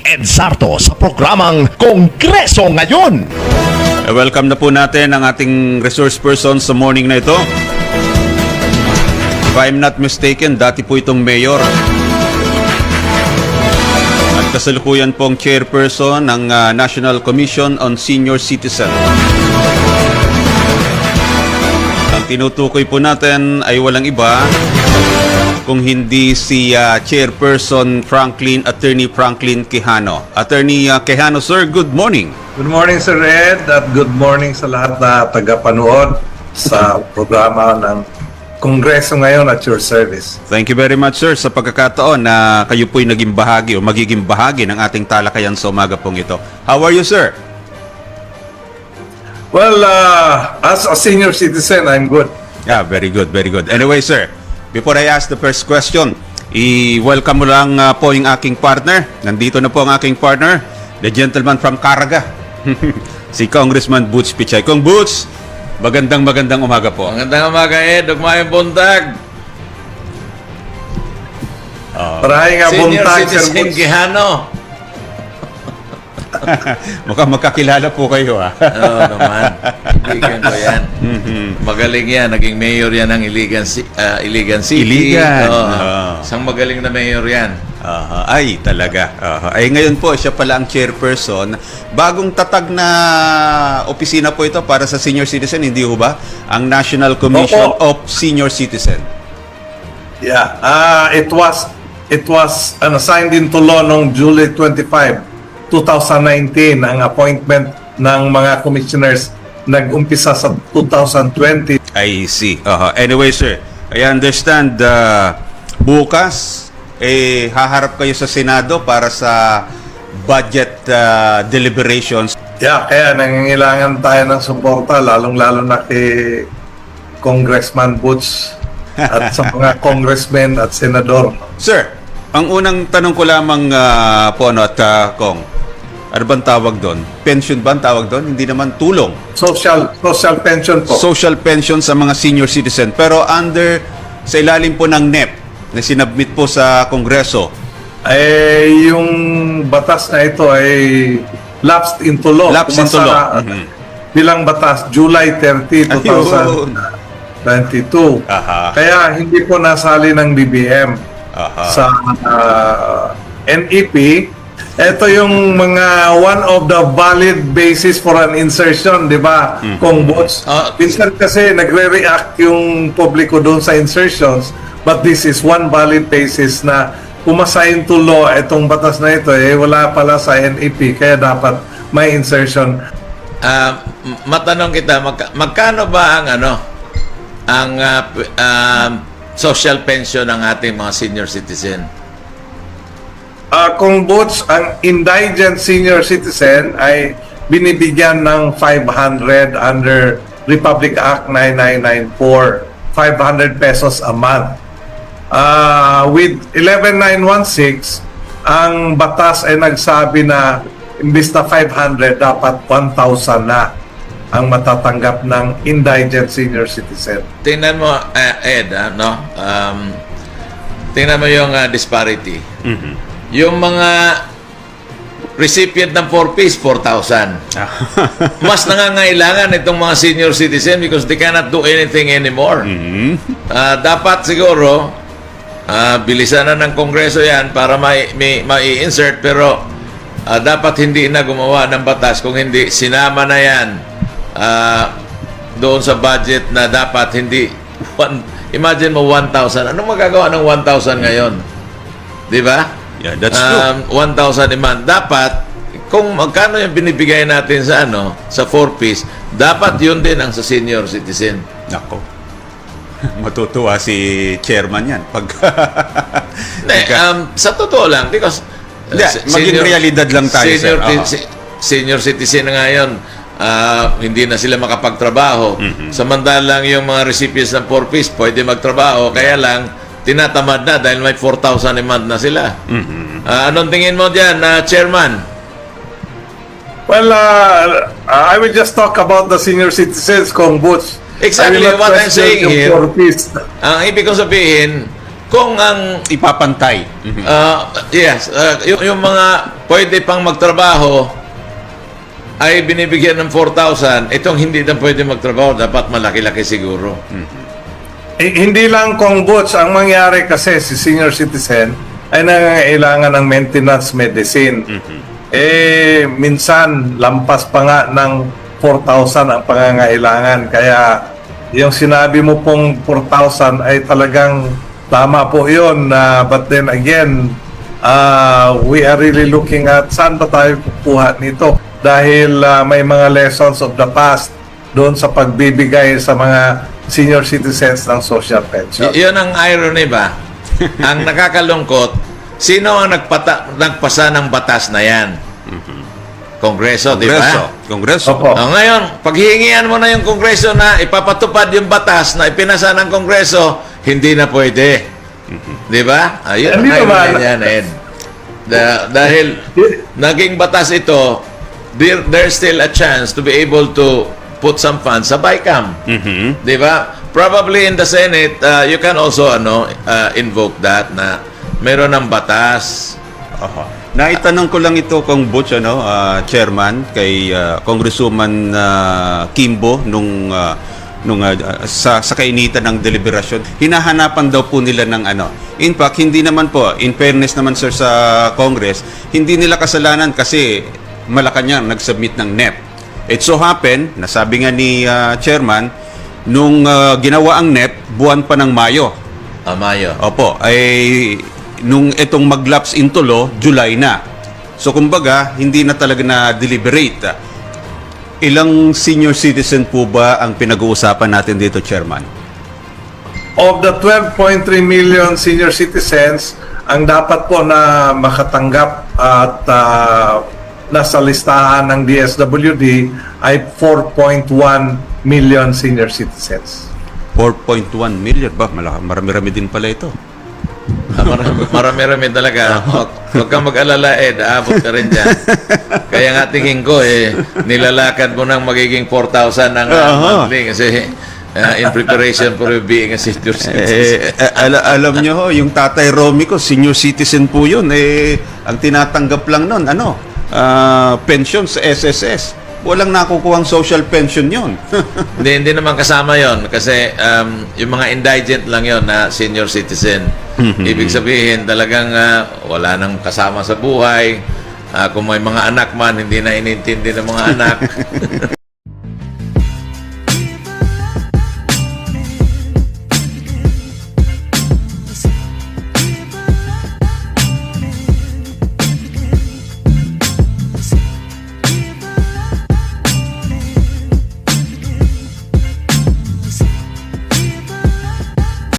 Ed Sarto sa programang Kongreso Ngayon. Welcome na po natin ang ating resource person sa morning na ito. If I'm not mistaken, dati po itong mayor. At kasalukuyan pong chairperson ng National Commission on Senior Citizen. Ang tinutukoy po natin ay walang iba kung hindi si Chairperson Attorney Franklin Quijano. Attorney Quijano, sir, good morning. Good morning, Sir Ed, at good morning sa lahat na tagapanood sa programa ng Kongreso Ngayon at your service. Thank you very much, sir, sa pagkakataon na kayo po'y naging bahagi o magiging bahagi ng ating talakayan sa umaga pong ito. How are you, sir? Well, as a senior citizen, I'm good. Yeah, very good, very good. Anyway, sir, before I ask the first question, i-welcome mo lang po yung aking partner. Nandito na po ang aking partner, the gentleman from Caraga, si Congressman Butch Pichay. Kong Butch, magandang umaga po. Magandang umaga, Ed. Ugmayang buntag. Maraming nga Senior buntag, Sir Citizen Butch. Quijano. Mukhang magkakilala po kayo, ha? Oo naman. Iligan ko yan. Magaling yan. Naging mayor yan ng Iligan City. Iligan. Isang magaling na mayor yan. Ay, talaga. Ay, ngayon po, siya pala ang chairperson. Bagong tatag na opisina po ito para sa senior citizen, hindi ho ba? Ang National Commission of Senior Citizen. Yeah, it was signed into law noong July 25, 2019 ang appointment ng mga commissioners nag-umpisa sa 2020. I see. Anyway, sir, I understand bukas haharap kayo sa Senado para sa budget deliberations. Yeah, kaya nangangailangan tayo ng suporta lalong-lalo na kay Congressman Butch at sa mga congressmen at senador. Sir, ang unang tanong ko lamang Kong, ano bang tawag doon? Pension ba ang tawag doon? Hindi naman tulong. Social pension po. Social pension sa mga senior citizen. Pero sa ilalim po ng NEP na sinabmit po sa Kongreso. Yung batas na ito ay lapsed into law. Lapsed into law. Bilang batas, July 30, 2022. Kaya hindi po nasali ng BBM sa NEP. Ito yung mga one of the valid basis for an insertion, di ba? Kung Butch. Minsan kasi nagre-react yung publiko doon sa insertions, but this is one valid basis na pumasa into law itong batas na ito, wala pala sa NEP, kaya dapat may insertion. Matanong kita, magkano ba ang social pension ng ating mga senior citizen? Kung Butch, ang indigent senior citizen ay binibigyan ng 500 under Republic Act 9994, 500 pesos a month. With 11916, ang batas ay nagsabi na imbis na 500, dapat 1,000 na ang matatanggap ng indigent senior citizen. Tingnan mo, Ed, tingnan mo yung disparity. Yung mga recipient ng 4Ps, 4,000. Mas nangangailangan itong mga senior citizen because they cannot do anything anymore. Dapat siguro, bilisan na ng Kongreso yan para mai-insert, pero dapat hindi na gumawa ng batas. Kung hindi, sinama na yan doon sa budget na dapat hindi. Imagine mo 1,000. Anong magagawa ng 1,000 ngayon? Di ba? Yeah, that's true. 1,000 a month. Dapat, kung magkano yung binibigay natin sa sa 4Ps, dapat yun din ang sa senior citizen. Nako. Matutuwa si chairman yan. Sa totoo lang, because maging realidad lang tayo, sir. Senior citizen na ngayon, hindi na sila makapagtrabaho. Samantalang yung mga recipients ng 4Ps, pwede magtrabaho. Kaya lang, tinatamad na dahil may 4,000 a month na sila. Anong tingin mo dyan, Chairman? Well, I will just talk about the senior citizens, Kong Butch. Exactly what I'm saying here. Ang Ang ibig kong sabihin, kung ang Ipapantay. yes, yung mga pwede pang magtrabaho ay binibigyan ng 4,000, itong hindi na pwede magtrabaho, dapat malaki-laki siguro. Hindi lang kung boots, ang mangyari kasi si senior citizen ay nangangailangan ng maintenance medicine. Minsan lampas pa nga ng 4,000 ang pangangailangan. Kaya yung sinabi mo pong 4,000 ay talagang tama po yun. But then again, we are really looking at saan ba tayo kukuha nito? Dahil may mga lessons of the past doon sa pagbibigay sa mga senior citizens ng social pension. Yun ang irony ba? Ang nakakalungkot, sino ang nagpasa ng batas na yan? Kongreso, di ba? Kongreso. Opo. Ngayon, paghihingian mo na yung Kongreso na ipapatupad yung batas na ipinasa ng Kongreso, hindi na pwede. Di ba? Ayun Hindi ang naman. irony yan, Ed. Dahil naging batas ito, there's still a chance to be able to put some funds sa BICAM. Di ba? Probably in the Senate, you can also invoke that na meron ng batas. Naitanong ko lang ito kung Butch, Chairman, kay Congresswoman Kimbo nung sa kainitan ng deliberasyon. Hinahanapan daw po nila ng In fact, hindi naman po, in fairness naman sir sa Congress, hindi nila kasalanan kasi Malacanang nag-submit ng NEP. It so happen, nasabi nga ni Chairman, nung ginawa ang NEP, buwan pa ng Mayo. Mayo. Opo, ay nung itong mag-lapse into law, July na. So kumbaga, hindi na talaga na-deliberate. Ilang senior citizen po ba ang pinag-uusapan natin dito, Chairman? Of the 12.3 million senior citizens, ang dapat po na makatanggap at nasa listahan ng DSWD ay 4.1 million senior citizens. 4.1 million ba? Marami-rami din pala ito. Marami-rami talaga. Huwag kang mag-alala, Ed. Aabot ka rin dyan. Kaya nga tingin ko, nilalakad mo ng magiging 4,000 ng monthly kasi in preparation for you being a senior citizen. Alam nyo ho, yung Tatay Romy ko, senior citizen po yun. Ang tinatanggap lang nun, pension sa SSS. Walang nakukuhang social pension yun. Hindi naman kasama yon kasi yung mga indigent lang yon na senior citizen. Ibig sabihin talagang wala nang kasama sa buhay. Kung may mga anak man, hindi na inintindi ng mga anak.